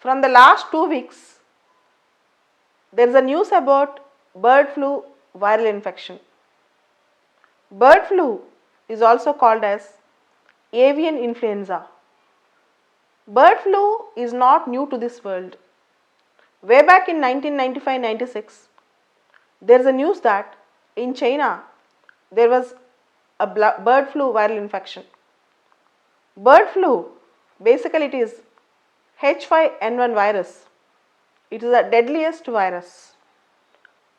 From the last 2 weeks, there is a news about bird flu viral infection. Bird flu is also called as avian influenza. Bird flu is not new to this world. Way back in 1995-96, there is a news that in China there was a bird flu viral infection. Bird flu, basically it is H5N1 virus. It is the deadliest virus.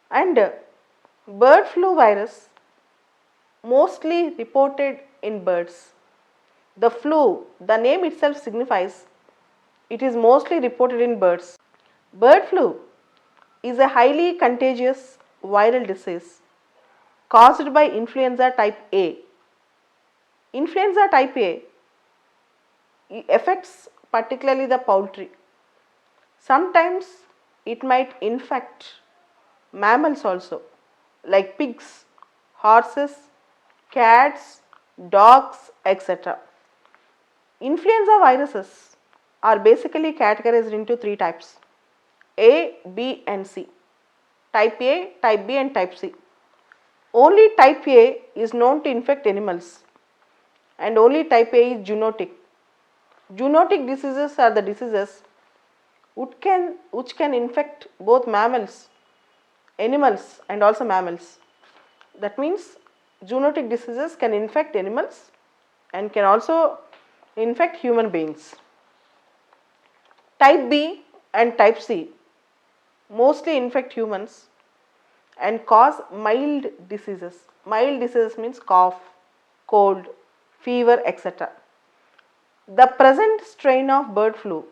And bird flu virus mostly reported in birds. The flu, the name itself signifies it is mostly reported in birds. Bird flu is a highly contagious viral disease caused by influenza type A. Influenza type A affects particularly the poultry. Sometimes it might infect mammals also, like pigs, horses, cats, dogs, etc. Influenza viruses are basically categorized into 3 types: A, B and C. Type A, type B and type C. Only type A is known to infect animals and only type A is zoonotic. Zoonotic diseases are the diseases which can infect both mammals, animals and also mammals. That means zoonotic diseases can infect animals and can also infect human beings. Type B and type C mostly infect humans and cause mild diseases. Mild diseases means cough, cold, fever, etc. The present strain of bird flu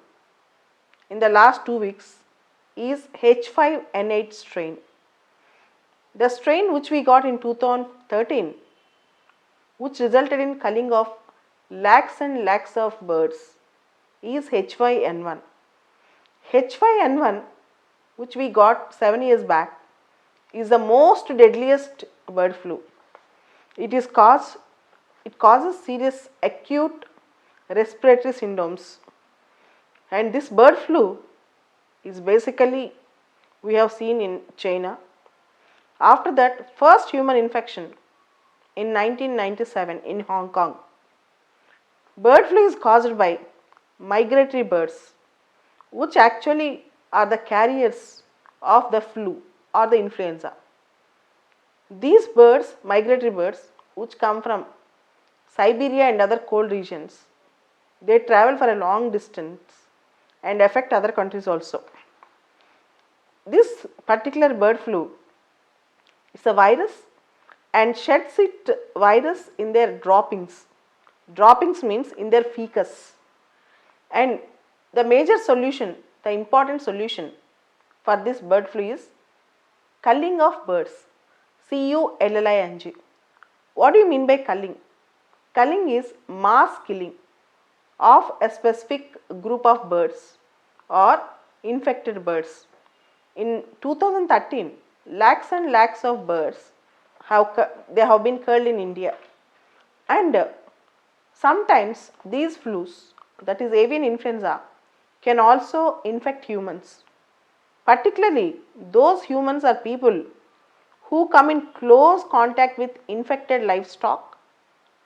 in the last 2 weeks is H5N8 strain. The strain which we got in 2013, which resulted in culling of lakhs and lakhs of birds, is H5N1. H5N1, which we got 7 years back, is the most deadliest bird flu. It causes serious acute respiratory syndromes, and this bird flu is basically we have seen in China. After that, first human infection in 1997 in Hong Kong. Bird flu is caused by migratory birds, which actually are the carriers of the flu or the influenza. These birds, migratory birds, which come from Siberia and other cold regions, they travel for a long distance and affect other countries also. This particular bird flu is a virus and sheds its virus in their droppings. Droppings means in their fecus. And the major solution, the important solution for this bird flu is culling of birds. Culling. What do you mean by culling? Culling is mass killing of a specific group of birds or infected birds. In 2013, lakhs and lakhs of birds have been culled in India, and sometimes these flus, that is avian influenza, can also infect humans. Particularly those humans or people who come in close contact with infected livestock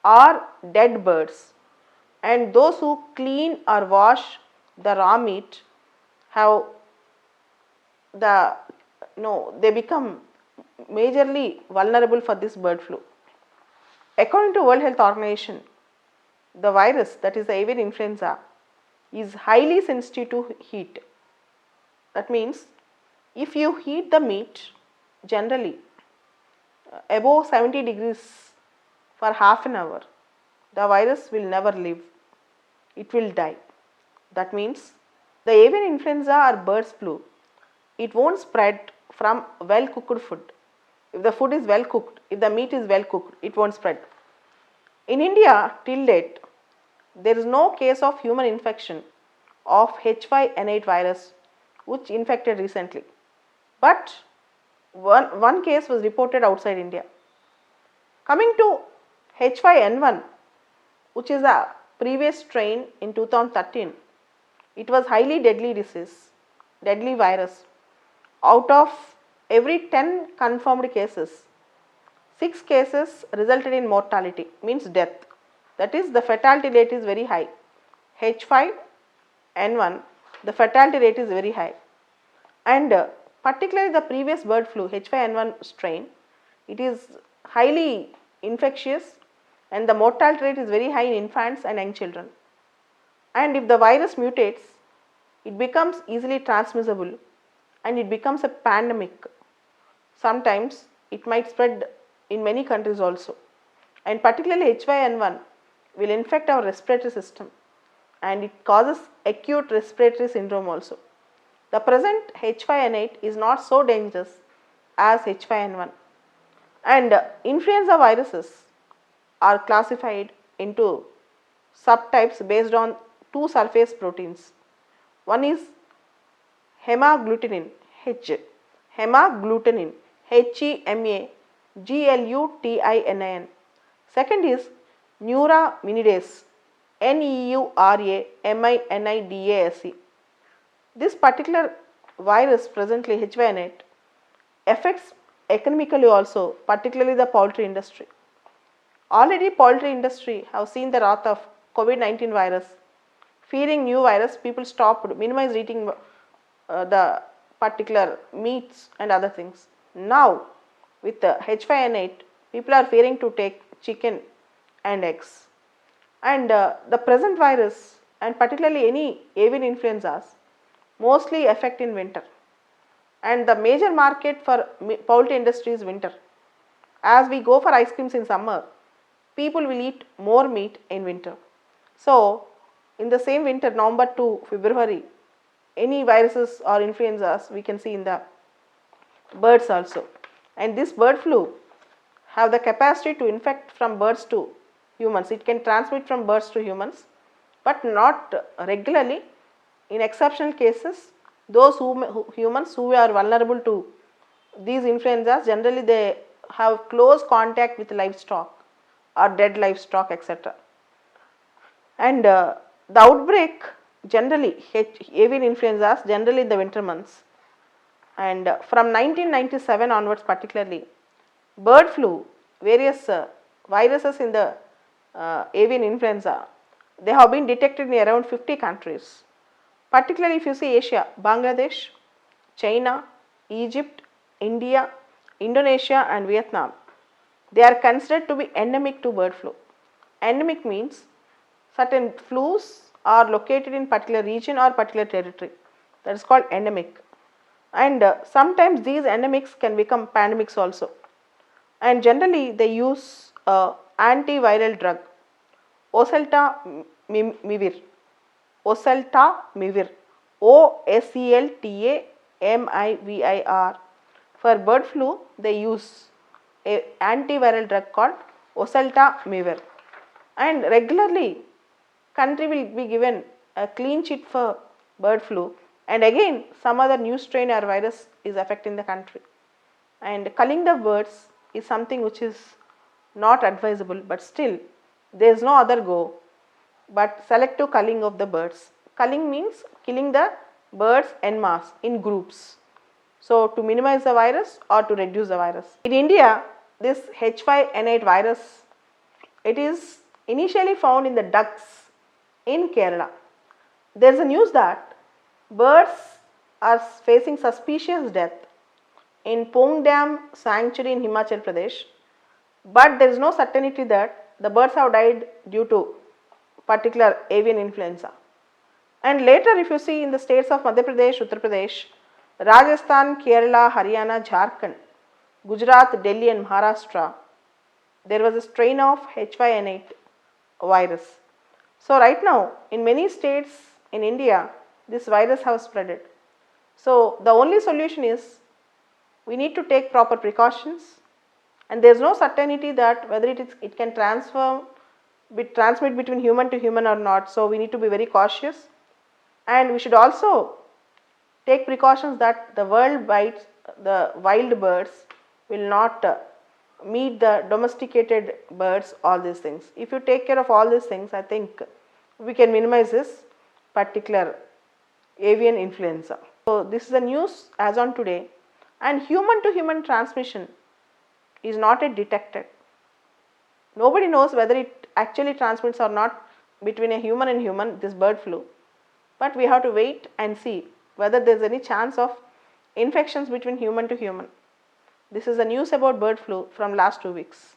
or dead birds, and those who clean or wash the raw meat they become majorly vulnerable for this bird flu. According to World Health Organization, the virus, that is the avian influenza, is highly sensitive to heat. That means if you heat the meat generally above 70 degrees for half an hour, the virus will never live. It will die. That means the avian influenza or bird's flu, it won't spread from well cooked food. If the food is well cooked, if the meat is well cooked, it won't spread. In India, till date, there is no case of human infection of H5N8 virus which infected recently. But one case was reported outside India. Coming to H5N1, which is a previous strain in 2013, It was highly deadly disease, deadly virus. Out of every 10 confirmed cases, 6 cases resulted in mortality, means death. That is, the fatality rate is very high. H5N1, the fatality rate is very high. And particularly the previous bird flu, H5N1 strain, it is highly infectious and the mortality rate is very high in infants and young children. And if the virus mutates, it becomes easily transmissible and it becomes a pandemic. Sometimes it might spread in many countries also. And particularly H5N1 will infect our respiratory system and it causes acute respiratory syndrome also. The present H5N8 is not so dangerous as H5N1. And influenza viruses are classified into subtypes based on two surface proteins. One is hemagglutinin, hemagglutinin, HEMAGLUTININ. Second is neuraminidase, NEURAMINIDASE. This particular virus, presently H5N8, affects economically also, particularly the poultry industry. Already poultry industry have seen the wrath of COVID-19 virus. Fearing new virus, people stopped, minimized eating the particular meats and other things. Now with the H5N8, people are fearing to take chicken and eggs. And the present virus and particularly any avian influenzas mostly affect in winter. And the major market for poultry industry is winter. As we go for ice creams in summer, people will eat more meat in winter. So in the same winter, November to February, any viruses or influenzas we can see in the birds also. And this bird flu have the capacity to infect from birds to humans. It can transmit from birds to humans, but not regularly. In exceptional cases, those humans who are vulnerable to these influenzas, generally they have close contact with livestock or dead livestock, etc. And the outbreak generally, avian influenzas generally in the winter months. And from 1997 onwards particularly, bird flu, various viruses in the avian influenza, they have been detected in around 50 countries. Particularly if you see Asia, Bangladesh, China, Egypt, India, Indonesia and Vietnam, they are considered to be endemic to bird flu. Endemic means certain flus are located in particular region or particular territory, that is called endemic. And sometimes these endemics can become pandemics also. And generally they use antiviral drug, oseltamivir, oseltamivir, OSELTAMIVIR. For bird flu, they use a antiviral drug called oseltamivir. And regularly, country will be given a clean sheet for bird flu, and again some other new strain or virus is affecting the country. And culling the birds is something which is not advisable, but still there is no other go but selective culling of the birds. Culling means killing the birds en masse in groups, so to minimize the virus or to reduce the virus. In India, this H5N8 virus, it is initially found in the ducks in Kerala. There is a news that birds are facing suspicious death in Pongdam sanctuary in Himachal Pradesh, but there is no certainty that the birds have died due to particular avian influenza. And later if you see in the states of Madhya Pradesh, Uttar Pradesh, Rajasthan, Kerala, Haryana, Jharkhand, Gujarat, Delhi and Maharashtra, there was a strain of H5N8 virus. So right now in many states in India, this virus has spreaded. So the only solution is we need to take proper precautions, and there is no certainty that whether it can transmit between human to human or not. So we need to be very cautious, and we should also take precautions that the wild birds will not meet the domesticated birds, all these things. If you take care of all these things, I think we can minimize this particular avian influenza. So this is the news as on today, and human to human transmission is not yet detected. Nobody knows whether it actually transmits or not between a human and human, this bird flu, but we have to wait and see whether there is any chance of infections between human to human. This is the news about bird flu from last 2 weeks.